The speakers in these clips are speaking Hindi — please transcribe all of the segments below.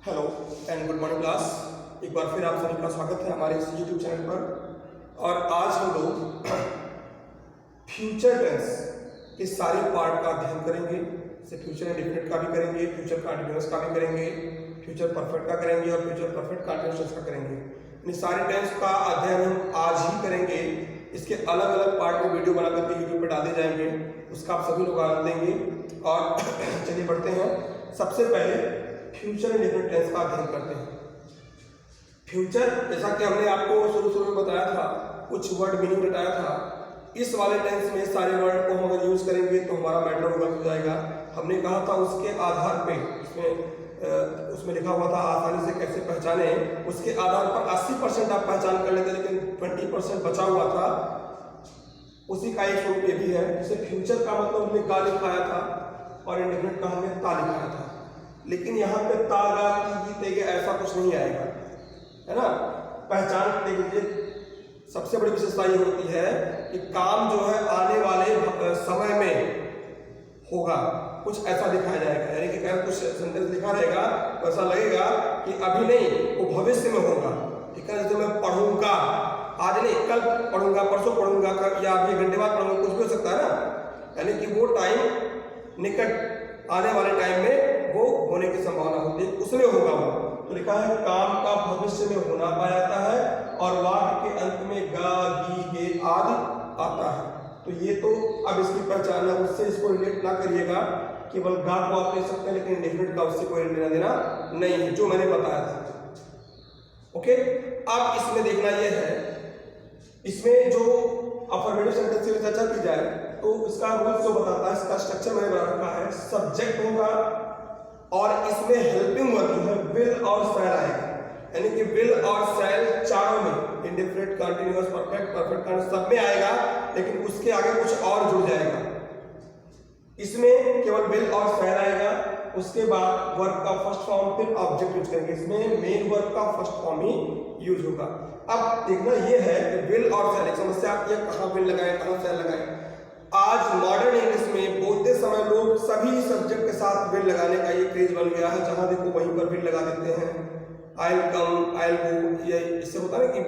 Hello and good morning class. एक बार फिर आप सभी का स्वागत है हमारे इस यूट्यूब चैनल पर। और आज हम लोग फ्यूचर टेंस के सारे पार्ट का अध्ययन करेंगे। जैसे फ्यूचर इंडेफिनिट का भी करेंगे, फ्यूचर कंटीन्यूअस का भी करेंगे, फ्यूचर परफेक्ट का करेंगे और फ्यूचर परफेक्ट कंटीन्यूअस का करेंगे। इन सारे टेंस का अध्ययन हम आज ही करेंगे। इसके अलग अलग पार्ट में वीडियो बना करके यूट्यूब पर डाले जाएंगे, उसका आप सभी लोग आनंद लेंगे। और चलिए बढ़ते हैं। सबसे पहले फ्यूचर इंडेफिनिट टेंस का अध्ययन करते हैं। फ्यूचर, जैसा कि हमने आपको शुरू में बताया था, कुछ वर्ड मीनिंग बताया था। इस वाले टेंस में सारे वर्ड को हम अगर यूज करेंगे तो हमारा मैटर हो जाएगा। हमने कहा था उसके आधार पे उसमें लिखा हुआ था आसानी से कैसे पहचाने। उसके आधार पर 80% आप पहचान कर लेते, लेकिन 20% बचा हुआ था। उसी का एक स्वरूप ये भी है। जैसे फ्यूचर का मतलब हमने का लिखाया था और इंडेफिनिट का हमने ता लिखाया था, लेकिन यहाँ पे तागा की तेगे ऐसा कुछ नहीं आएगा, है ना। पहचान करने के लिए सबसे बड़ी विशेषता ये होती है कि काम जो है आने वाले समय में होगा, कुछ ऐसा दिखाया जाएगा। यानी कि अगर कुछ सेंटेंस लिखा रहेगा तो ऐसा लगेगा कि अभी नहीं, वो भविष्य में होगा। ठीक है, जैसे मैं पढ़ूंगा, आज नहीं कल पढ़ूंगा, परसों पढ़ूंगा, या अभी एक घंटे बाद पढ़ूंगा, कुछ भी हो सकता है ना। यानी कि वो टाइम निकट आने वाले टाइम में वो होने की संभावना होती है, उसमें होगा वो। तो लिखा है काम का भविष्य में होना पाया जाता है और वाक्य के अंत में गा गी गे आदि आता है। तो ये तो अब इसकी पहचान है, उससे इसको रिलेट ना करिएगा। केवल गा को आप ले सकते हैं, लेकिन इंडेफिनिट का उससे कोई लेना देना नहीं है, जो मैंने बताया था। ओके, अब इसमें देखना यह है, इसमें जो अफर्मेटिव सेंटेंस की चर्चा की जाए तो इसका रूल जो बताता है, इसका स्ट्रक्चर मैंने बना रखा है। सब्जेक्ट होगा और इसमें हेल्पिंग वर्ब जो है विल और शैल आएगा। यानी कि विल और शैल चारों में, indefinite, continuous, perfect, perfect continuous सब में आएगा, लेकिन उसके आगे कुछ और जुड़ जाएगा। इसमें केवल विल और शैल आएगा। उसके बाद वर्ब का फर्स्ट फॉर्म, फिर ऑब्जेक्ट यूज करेंगे। इसमें मेन वर्ब का फर्स्ट फॉर्म ही यूज होगा। अब देखना यह है कि विल और शैल, एक समस्या आती है कहाँ विल लगाए कहाँ शैल लगाए। आज मॉडर्न इंग्लिश में बोलते समय लोग सभी सब्जेक्ट के साथ विल लगाने का ये क्रेज बन गया है। जहां देखो वहीं पर विल लगा देते हैं। I will come, I will go, ये इससे होता है ना कि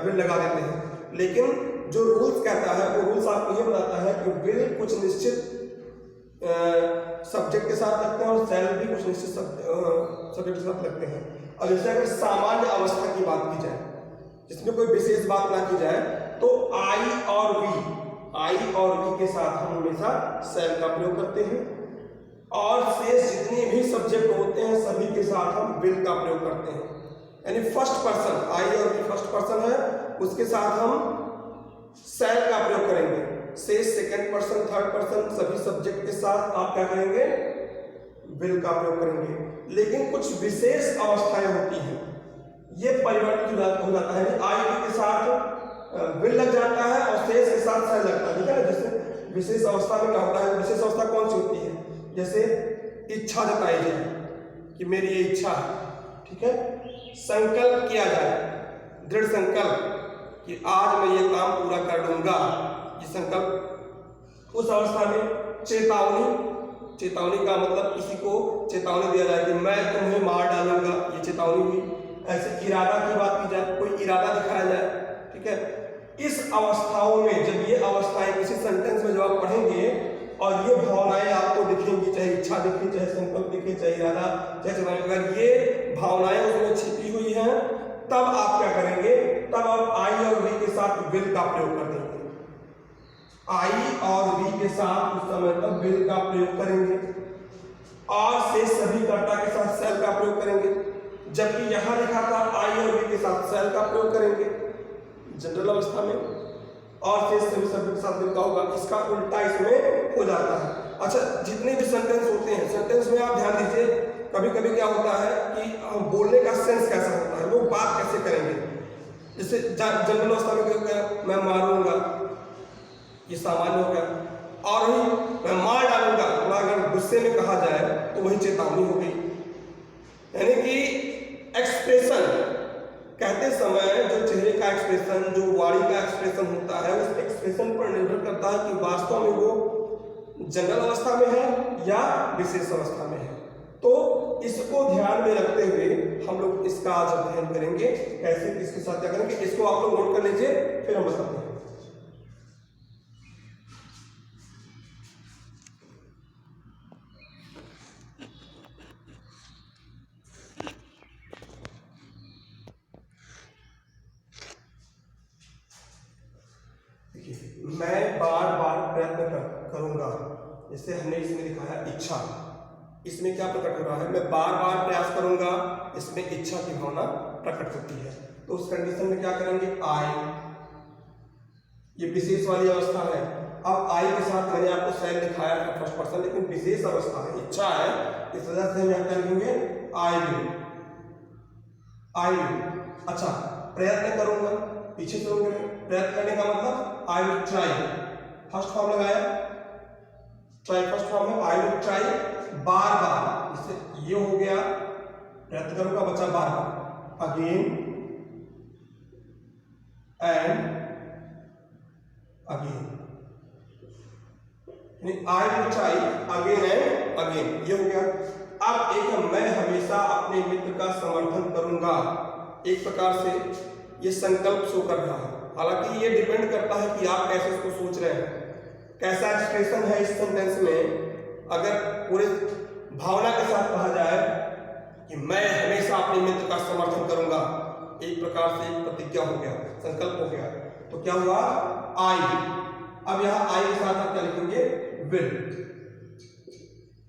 विल लगा देते हैं। लेकिन जो रूल्स कहता है वो रूल्स आपको ये बताता है कि विल कुछ निश्चित सब्जेक्ट के साथ लगते हैं और शैल भी कुछ निश्चित सब्जेक्ट के साथ लगते हैं। और जैसे अगर सामान्य अवस्था की बात की जाए, जिसमें कोई विशेष बात ना की जाए, तो आई और वी के साथ हम हमेशा शैल का प्रयोग करते हैं। और शेष जितने भी सब्जेक्ट होते हैं सभी के साथ हम विल का प्रयोग करते हैं। यानी फर्स्ट पर्सन, आई और वी फर्स्ट पर्सन है, उसके साथ हम शैल का प्रयोग करेंगे। शेष सेकंड पर्सन, थर्ड पर्सन सभी सब्जेक्ट के साथ आप क्या करेंगे, विल का प्रयोग करेंगे। लेकिन कुछ विशेष अवस्थाएं होती हैं, ये परिवर्तित हो जाता है। आई के साथ विल लग जाता है और शेष के साथ शैल लगता है। ठीक है ना। जैसे विशेष अवस्था में क्या होता है, विशेष अवस्था कौन सी होती है, जैसे इच्छा जताई जाए कि मेरी ये इच्छा है। ठीक है, संकल्प किया जाए, दृढ़ संकल्प कि आज मैं ये काम पूरा कर लूंगा, ये संकल्प। उस अवस्था में चेतावनी का मतलब किसी को चेतावनी दिया जाए कि मैं तुम्हें मार डालूंगा, ये चेतावनी हुई। ऐसे इरादा की बात की जाए, कोई इरादा दिखाया जाए। ठीक है, इस अवस्थाओं में जब ये अवस्थाएं किसी सेंटेंस में जब आप पढ़ेंगे और ये भावनाएं आपको दिखेंगी, चाहे इच्छा दिखे, चाहे संकल्प दिखे, चाहे इरादा, चाहे चेतावनी, अगर ये भावनाएं उसमें छिपी हुई हैं, तब आप क्या करेंगे, तब आप आई और वी के साथ विल का प्रयोग कर देंगे। आई और वी के साथ उस समय तक विल का प्रयोग करेंगे और शेष सभी कर्ता के साथ शैल का प्रयोग करेंगे। जबकि यहां लिखा था आई और वी के साथ शैल का प्रयोग करेंगे जनरल अवस्था में, और शेष सभी शब्द के साथ विल का होगा। इसका उल्टा इसमें हो जाता है। अच्छा, जितने भी सेंटेंस होते हैं, सेंटेंस में आप ध्यान दीजिए, कभी कभी क्या होता है कि बोलने का सेंस कैसा होता है, लोग बात कैसे करेंगे। जैसे जनरल अवस्था में मैं मारूंगा, ये सामान्य हो गया, और ही मैं मार डालूंगा, थोड़ा अगर गुस्से में कहा जाए तो वही चेतावनी हो गई। यानी कि एक्सप्रेशन कहते समय जो चेहरे का एक्सप्रेशन, जो वाणी का एक्सप्रेशन होता है, उस एक्सप्रेशन पर निर्भर करता है कि वास्तव में वो जनरल अवस्था में है या विशेष अवस्था में है। तो इसको ध्यान में रखते हुए हम लोग इसका आज अध्ययन करेंगे, कैसे इसके साथ क्या करेंगे, इसको आप लोग नोट कर लीजिए, फिर हम बताते हैं। मैं बार बार प्रयत्न करूंगा, जैसे हमने इसमें लिखा है इच्छा, इसमें क्या प्रकट हो रहा है, मैं बार बार प्रयास करूंगा, इसमें इच्छा की भावना प्रकट होती है। तो उस कंडीशन में क्या करेंगे, आई, ये विशेष वाली अवस्था है। अब आई के साथ मैंने आपको शैल दिखाया था फर्स्ट पर्सन, लेकिन विशेष अवस्था है, इच्छा है, इस वजह से हम यहाँ क्या लिखेंगे, आई विल, आई विल। अच्छा, प्रयत्न करूंगा, पीछे चलोगे, प्रयत्न करने का मतलब आई विल ट्राई, फर्स्ट फॉर्म लगाया, ट्राई फर्स्ट फॉर्म है, आई विल ट्राई, बार बार, इससे ये हो गया, प्रयत्न करूंगा, बचा बार बार, again and again, I will try again and again, ये हो गया। अब एक है, मैं हमेशा अपने मित्र का समर्थन करूंगा, एक प्रकार से ये संकल्प शो कर रहा है। हालांकि ये डिपेंड करता है कि आप कैसे इसको सोच रहे हैं, कैसा एक्सप्रेशन है इस सेंटेंस में। अगर पूरे भावना के साथ कहा जाए कि मैं हमेशा अपने मित्र का समर्थन करूंगा, एक प्रकार से एक प्रतिज्ञा हो गया, संकल्प हो गया, तो क्या हुआ, आई। अब यहां आई के साथ आप क्या लिखेंगे, विल,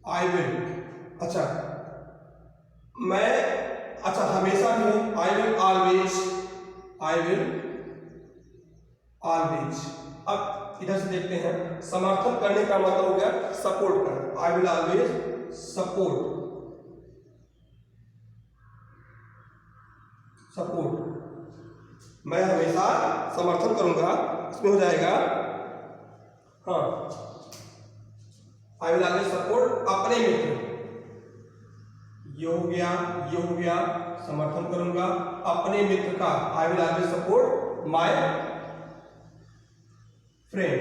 आई विल। अच्छा, मैं, अच्छा हमेशा भी, I will always, I will always. अब इधर से देखते हैं, समर्थन करने का मतलब हो गया सपोर्ट करना, I will always support, support, मैं हमेशा समर्थन करूंगा, इसमें हो जाएगा, हाँ, आई विल ऑलवेज सपोर्ट अपने मित्र, ये हो गया, ये हो गया, समर्थन करूंगा अपने मित्र का, I will always support my friend,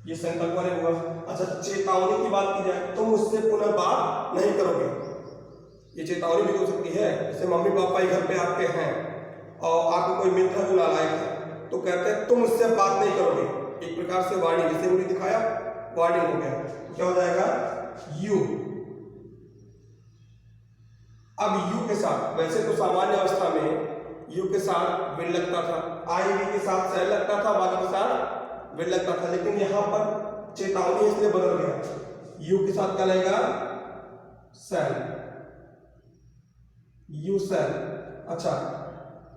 ये संकल्प वाले हुआ। अच्छा, चेतावनी की बात की जाए, तुम मुझसे पुनः बात नहीं करोगे, ये चेतावनी भी हो सकती है। जैसे मम्मी पापा ही घर पे आपके हैं और आपको कोई मित्र जो नालायक है, तो कहते हैं तुम मुझसे बात नहीं करोगे, एक प्रकार से वार्निंग, जैसे उन्हें दिखाया वार्निंग हो गया, तो क्या हो जाएगा, यू। अब यू के साथ, वैसे तो सामान्य अवस्था में यू के साथ विल लगता था, आई वी के साथ सेल लगता था, बाकी के साथ विल लगता था, लेकिन यहां पर चेतावनी इसलिए बदल गया, यू के साथ क्या लगेगा, सेल, यू सेल। अच्छा,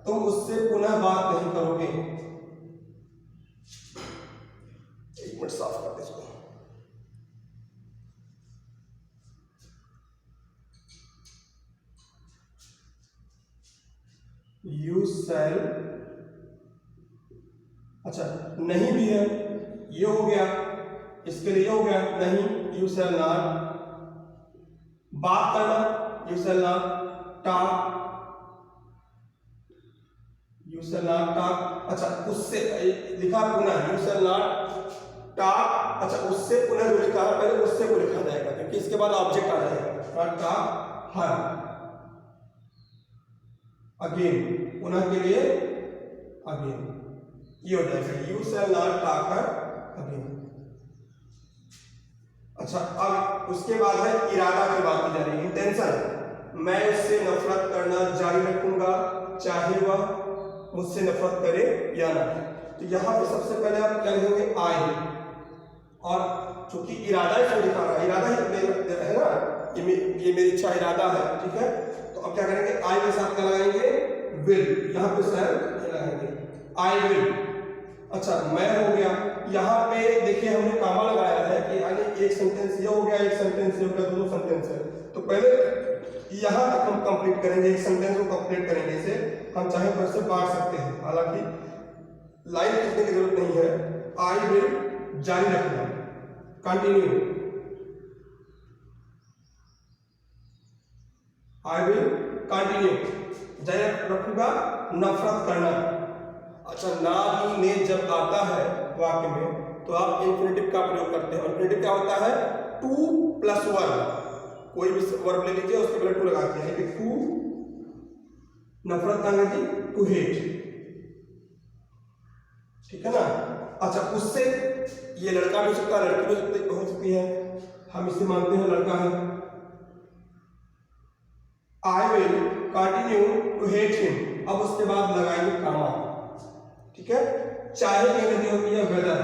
तुम उससे पुनः बात नहीं करोगे, एक मिनट साफ कर दे इसको, यू सेल। अच्छा, नहीं भी है, ये हो गया, इसके लिए हो गया नहीं, यू सेल नॉट, बात करना, you shall not talk, you shall not talk. अच्छा, उससे लिखा पुनः, यू सेल नॉट टॉक। अच्छा, उससे पुनः जो लिखा है, पहले उससे को लिखा जाएगा, क्योंकि इसके बाद ऑब्जेक्ट आ जाएगा, टॉक हर, अगेन, पुनः के लिए अगेन, ये हो जाएगा, you shall not talk her again. अच्छा, अब उसके बाद है इरादा की बात की जा रही है, इंटेंशन, मैं उससे नफरत करना जारी रखूंगा चाहे वह मुझसे नफरत करे या ना। तो यहां पे सबसे पहले आप क्या लिखेंगे, आई, और चूंकि इरादा इसमें लिखा रहा है, इरादा ही है ना, ये मेरी इच्छा इरादा है, ठीक है। तो अब क्या करेंगे, आई के साथ क्या लगाएंगे, विल, यहाँ पे सर लगाएंगे, आई विल। अच्छा, मैं हो गया, यहाँ पे देखिए हमने कामा लगाया है कि यानी एक सेंटेंस ये हो गया, एक सेंटेंस ये हो गया, दोनों सेंटेंस है। तो पहले यहाँ तक हम कंप्लीट करेंगे, एक सेंटेंस को कंप्लीट करेंगे, इसे हम चाहे तो इससे बांट सकते हैं, हालांकि लाइन लिखने की जरूरत नहीं है। आई विल जारी रखना, कंटिन्यू, आई विल कंटिन्यू, जारी रखूंगा नफरत करना। अच्छा, ना ही ने जब आता है वाक्य में, तो आप इन्फिनेटिव का प्रयोग करते हैं। और इन्फिनेटिव क्या होता है? 2 + 1। कोई भी वर्ब ले लीजिए, उसके पहले 2 लगाते हैं। कि 2 नफरत अंग्रेजी टू हेट, ठीक है ना। अच्छा, उससे ये लड़का भी हो सकता है, लड़की भी हो सकती है, हम इसे मानते हैं लड़का है। I will continue to hate him, अब उसके बाद लगाएंगे कामा, ठीक है। चाहे की अंग्रेजी होती है वेदर,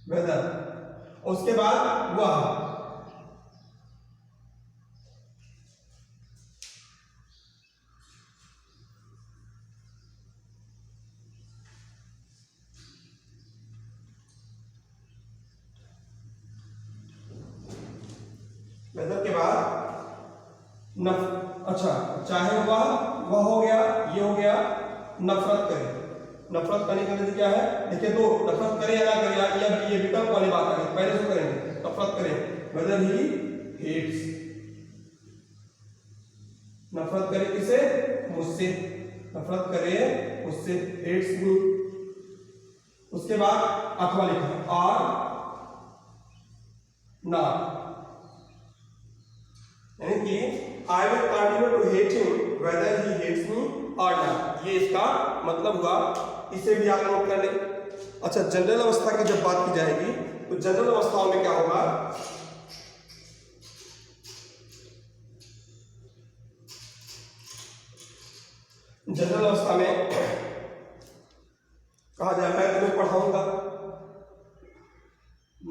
वेदर, उसके बाद वह, वेदर के बाद अच्छा, चाहे वह हो गया, ये हो गया, नफरत करे। नफरत करने का क्या है? देखिए, तो नफरत करे या ना करे, ये विकल्प वाली बात है। पहले से करेंगे, नफरत करें, वेदर ही हेट्स, नफरत करे किसे? मुझसे, नफरत करे मुझसे, हेट्स मी। उसके बाद अथवा लिखा, और नॉट, यानी कि I will continue to hate him whether he hates me or not, ये इसका मतलब हुआ। इसे भी आप नोट कर लें। अच्छा, जनरल अवस्था की जब बात की जाएगी तो जनरल अवस्थाओं में क्या होगा? जनरल अवस्था में कहा जाए, मैं तुम्हें पढ़ाऊंगा,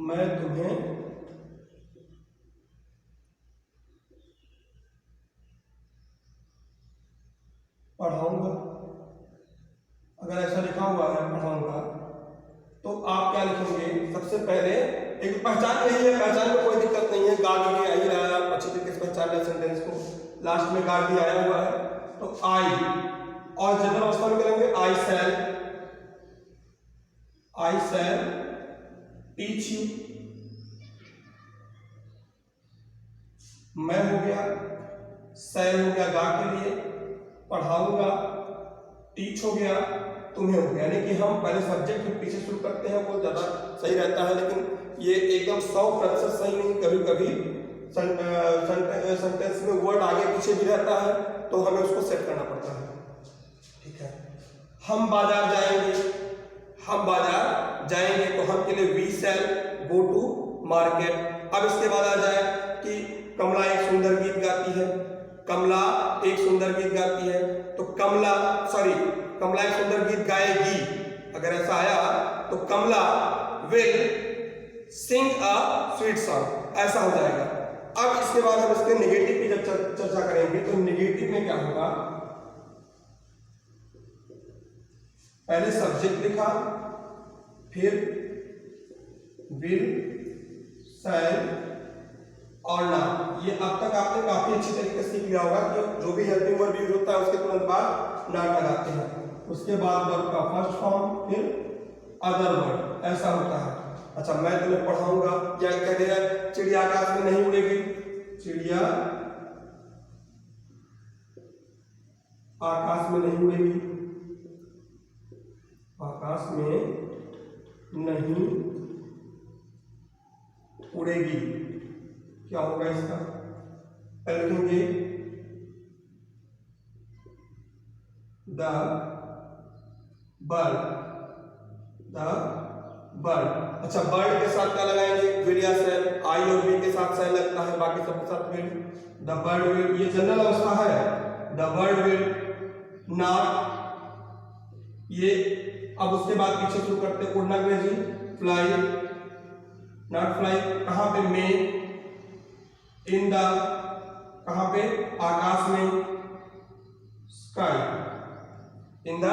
मैं तुम्हें पढ़ाऊंगा। अगर ऐसा लिखा हुआ है पढ़ाऊंगा, तो आप क्या लिखेंगे? सबसे पहले एक पहचान यही है, पहचान में कोई दिक्कत नहीं है, गार्ड भी आ ही रहा है, आप अच्छी तरीके से पहचान रहे सेंटेंस को। लास्ट में गार्ड भी आया हुआ है, तो आई, और जनरल अवस्था में करेंगे आई शैल टीच यू, मैं हो गया, शैल हो गया गार्ड के लिए, पढ़ाऊंगा, टीच हो गया, तुम्हें हो गया। यानी कि हम पहले सब्जेक्ट के पीछे शुरू करते हैं, वो ज्यादा सही रहता है, लेकिन ये एकदम 100% सही नहीं। कभी कभी सेंटेंस में वर्ड आगे पीछे भी रहता है, तो हमें उसको सेट करना पड़ता है, ठीक है। हम बाजार जाएंगे, तो हम के लिए we shall go to market. अब इसके बाद आ जाए कि कमला एक सुंदर गीत गाती है, कमला एक सुंदर गीत गाती है, तो कमला एक सुंदर गीत गाएगी। अगर ऐसा आया तो Kamala will sing a sweet song, ऐसा हो जाएगा। अब इसके बाद हम इसके नेगेटिव की जब चर्चा करेंगे, तो नेगेटिव में क्या होगा? पहले सब्जेक्ट लिखा, फिर विल, शैल और नॉट। ये अब तक आपने काफी अच्छी तरीके से सीख लिया होगा कि जो भी हेल्पिंग वर्ब यूज होता है उसके तुरंत बाद नॉट लगाते हैं। उसके बाद वर्ब का फर्स्ट फॉर्म, फिर अदर वर्ड, ऐसा होता है। अच्छा, मैं तुम्हें पढ़ाऊंगा, क्या कह रहे हैं? चिड़िया आकाश में नहीं उड़ेगी, चिड़िया आकाश में नहीं उड़ेगी, आकाश में नहीं उड़ेगी। क्या होगा इसका? लिखेंगे द बर्ड, अच्छा, बर्ड के साथ क्या लगाएंगे? विल या शैल, आई और वी के साथ शैल लगता है, बाकी सबके साथ विल। द बर्ड विल, ये जनरल अवस्था है। द बर्ड विल नॉट, ये अब उसके बाद पीछे शुरू करते हैं, उड़ना अंग्रेजी फ्लाई, नॉट फ्लाई, कहां पे? में, इन द, कहां पे? आकाश में, स्काई, इन द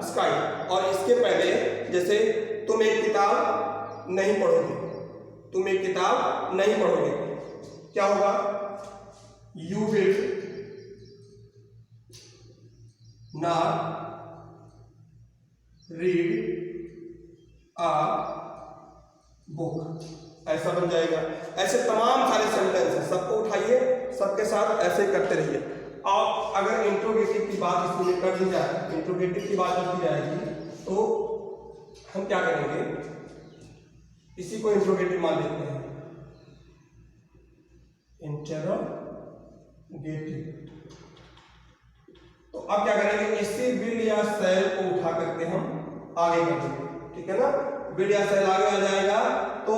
स्काई। और इसके पहले जैसे तुम एक किताब नहीं पढ़ोगे, क्या होगा? You will not read a book, ऐसा बन जाएगा। ऐसे तमाम सारे सेंटेंस हैं, सबको उठाइए, सबके साथ ऐसे करते रहिए। आप अगर इंट्रोगेटिव की बात इसमें कर दी जाए, इंट्रोगेटिव की बात की जाएगी, तो हम क्या करेंगे, इसी को इंट्रोगेटिव मान लेते हैं, इंटरोगेटिव। तो अब क्या करेंगे, इसी विल या शैल को उठा करके हम आगे बढ़ेंगे, ठीक है ना। विल या शैल आगे आ जाएगा तो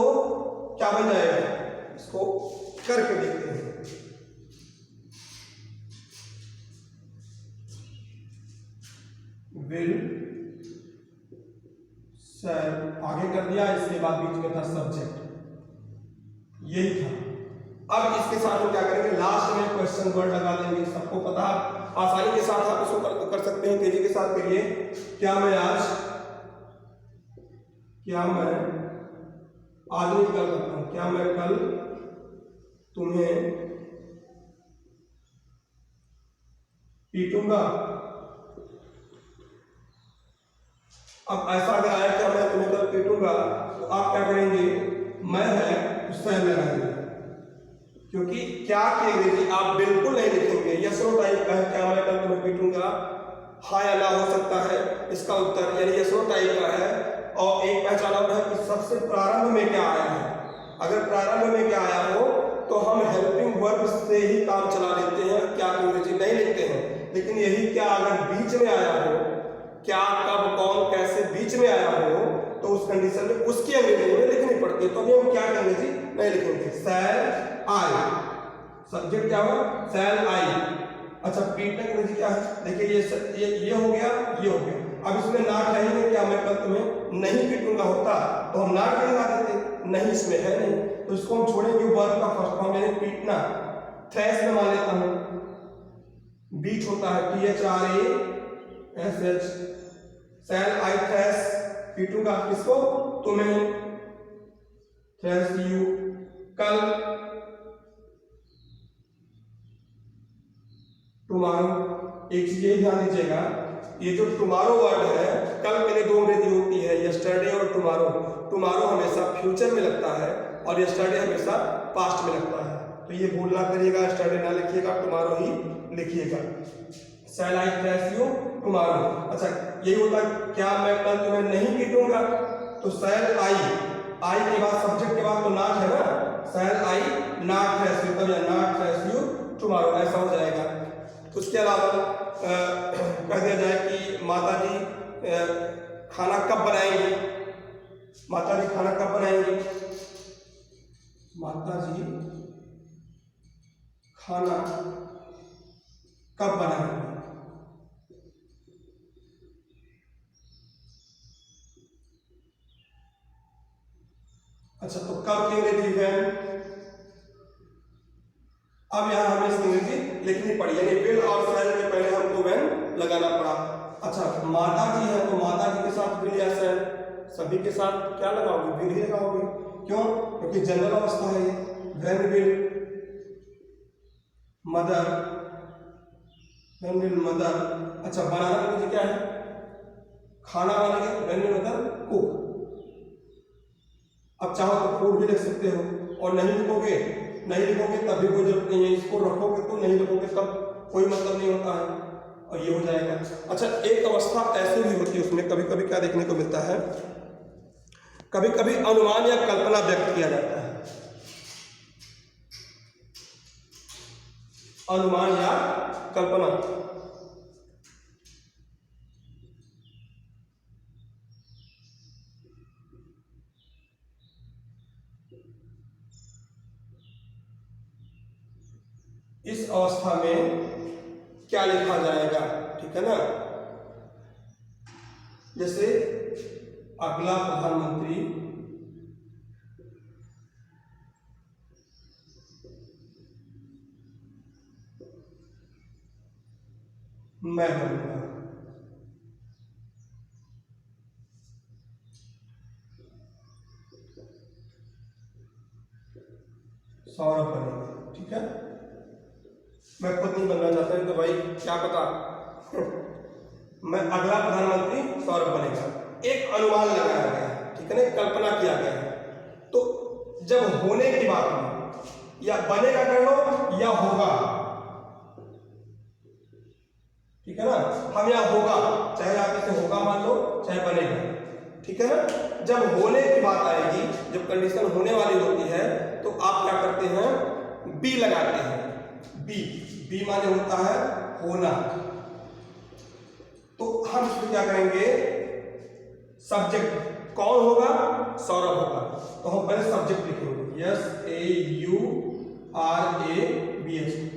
क्या बन जाएगा, इसको करके देखते हैं। विल शैल आगे कर दिया, इसके बाद बीच में था सब्जेक्ट, यही था। अब इसके साथ हम क्या करेंगे, लास्ट में क्वेश्चन वर्ड लगा देंगे। सबको पता, आसानी के साथ आप इसको कर सकते हैं, तेजी के साथ करिए। क्या मैं आज नहीं कल करता हूं, क्या मैं कल तुम्हें पीटूंगा। अब ऐसा अगर आया क्या मैं तुम्हें कल पीटूंगा, तो आप क्या करेंगे, मैं है उससे लगाएंगे, क्योंकि क्या की अंग्रेजी आप बिल्कुल नहीं लिखेंगे। यस नो टाइप का है, क्या मैं कल तुम्हें पीटूंगा, हाँ या ना हो सकता है इसका उत्तर, यानी यस नो टाइप का है। और एक पहचान और है कि सबसे प्रारंभ में क्या आया है। अगर प्रारंभ में क्या आया हो तो हम हेल्पिंग वर्ब से ही काम चला लेते हैं, क्या की अंग्रेजी नहीं लिखते हैं। लेकिन यही क्या अगर बीच में आया हो, क्या, कब, कौन, कैसे बीच में आया हो, तो उस कंडीशन में उसकी अंग्रेजी में लिखनी पड़ती है। तो अभी हम क्या अंग्रेजी नहीं लिखेंगे, शैल आई, सब्जेक्ट क्या हुआ, शैल आई। अच्छा, पीटने की अंग्रेजी क्या है, देखिए ये हो गया, ये हो गया। अब इसमें नॉट रहेंगे, क्या मैं कल तुम्हें नहीं पीटूंगा होता तो हम नॉट नहीं लगा देते, नहीं इसमें है नहीं, तो इसको हम छोड़ेंगे। वर्ब का फर्स्ट फॉर्म यानी पीटना, थ्रैश में मान लेता हूं, बीच होता है THRASH, शैल आई थ्रैश, पीटूंगा किसको, तुम्हें, थ्रैश यू, कल, टुमारो। एक चीज ये ध्यान दीजिएगा, ये जो टुमारो वर्ड है, कल के लिए दो अंग्रेजी होती है, यस्टरडे और टुमारो। टुमारो हमेशा फ्यूचर में लगता है और यस्टरडे हमेशा पास्ट में लगता है। तो ये भूल ना करिएगा, यस्टरडे ना लिखिएगा, टुमारो ही लिखिएगा। शैल आई थ्रैश यू टुमारो। अच्छा, यही होता है, क्या मैं कल तुम्हें नहीं पीटूंगा, तो शैल आई के बाद सब्जेक्ट के बाद तो नॉट है ना, शैल आई नॉट थ्रैश यू, तब या नॉट थ्रैश यू टुमारो, ऐसा हो जाएगा। उसके अलावा कह दिया जाए कि माता जी खाना कब बनाएंगी, माता जी खाना कब बनाएंगी, माता जी खाना कब बनाएंगी। अच्छा, तो कब की अंग्रेजी है, अब यहां हमें इसकी अंग्रेजी लिखनी पड़ी, यानी विल और शैल के पहले हमको व्हेन लगाना पड़ा। अच्छा, माता जी है तो माता जी के साथ विल या शैल, सभी के साथ क्या लगाओगे, विल ही लगाओगे। क्यों, क्योंकि जनरल अवस्था है ये, when will mother, when will mother. अच्छा, बनाना अंग्रेजी क्या है, खाना बनाएंगे, व्हेन विल मदर कुक। अब चाहो तो फूड भी लिख सकते हो, और नहीं लिखोगे तब भी कोई जरूरत नहीं है, इसको रखोगे तो नहीं लिखोगे तब कोई मतलब नहीं होता है, और ये हो जाएगा। अच्छा, एक अवस्था ऐसी भी होती है, उसमें कभी कभी क्या देखने को मिलता है, कभी कभी अनुमान या कल्पना व्यक्त किया जाता है, अनुमान या कल्पना। इस अवस्था में क्या लिखा जाएगा, ठीक है ना। जैसे अगला प्रधानमंत्री मैं बनूंगा, सौरभ बनेगा, ठीक है। मैं खुद नहीं बनना चाहता तो भाई क्या पता मैं अगला प्रधानमंत्री सौरभ बनेगा, एक अनुमान लगाया गया है, ठीक है ना, कल्पना किया गया है। तो जब होने की बात हो, या बनेगा कर लो या होगा, ठीक ठीक है ना। हम यहाँ होगा, चाहे आप इसे होगा मान लो, चाहे बनेगा, ठीक है ना। जब होने की बात आएगी, जब कंडीशन होने वाली होती है, तो आप क्या करते हैं, बी लगाते हैं। बी माने होता है होना। तो हम इसमें क्या करेंगे, सब्जेक्ट कौन होगा, सौरभ होगा, तो हम पहले सब्जेक्ट लिखेंगे, SAURABH।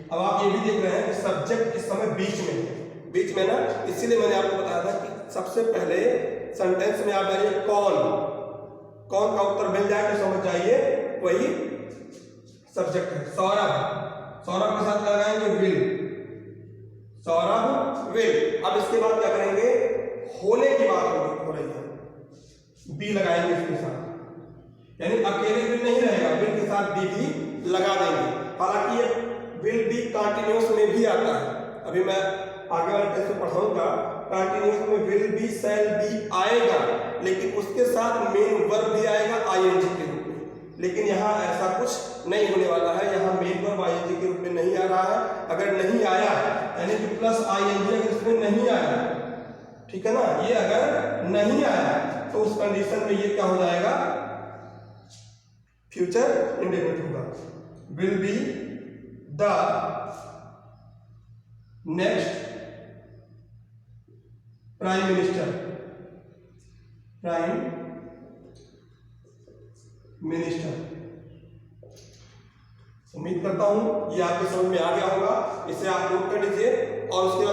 अब आप ये भी देख रहे हैं कि सब्जेक्ट इस समय बीच में है, बीच में ना, इसीलिए मैंने आपको बताया था कि सबसे पहले सेंटेंस में आप डालिए कौन का उत्तर मिल जाए तो समझ जाइए वही सब्जेक्ट है। सौरभ के साथ लगाएंगे विल, सौरभ विल। अब इसके बाद क्या करेंगे, होने की बात हो रही है, बी लगाएंगे इसके साथ, यानी अकेले विल नहीं रहेगा, विल के साथ बी भी लगा देंगे। हालांकि ये विल बी कंटिन्यूअस में भी आता है, अभी मैं आगे वाले टेस्ट में पढ़ाऊंगा। कंटिन्यूअस में विल बी शैल बी आएगा, लेकिन उसके साथ मेन वर्ब भी आएगा आईएनजी के रूप में। लेकिन यहाँ ऐसा कुछ नहीं होने वाला है, यहाँ मेन वर्ब आईएनजी के रूप में नहीं आ रहा है। अगर नहीं आया यानी कि प्लस आईएनजी अगर इसमें नहीं आया, ठीक है ना, ये अगर नहीं आया तो उस कंडीशन में ये क्या हो जाएगा, फ्यूचर इंडेफिनिट होगा। Will be the next prime minister. उम्मीद करता हूं ये आपके समझ में आ गया होगा, इसे आप नोट कर लीजिए और उसके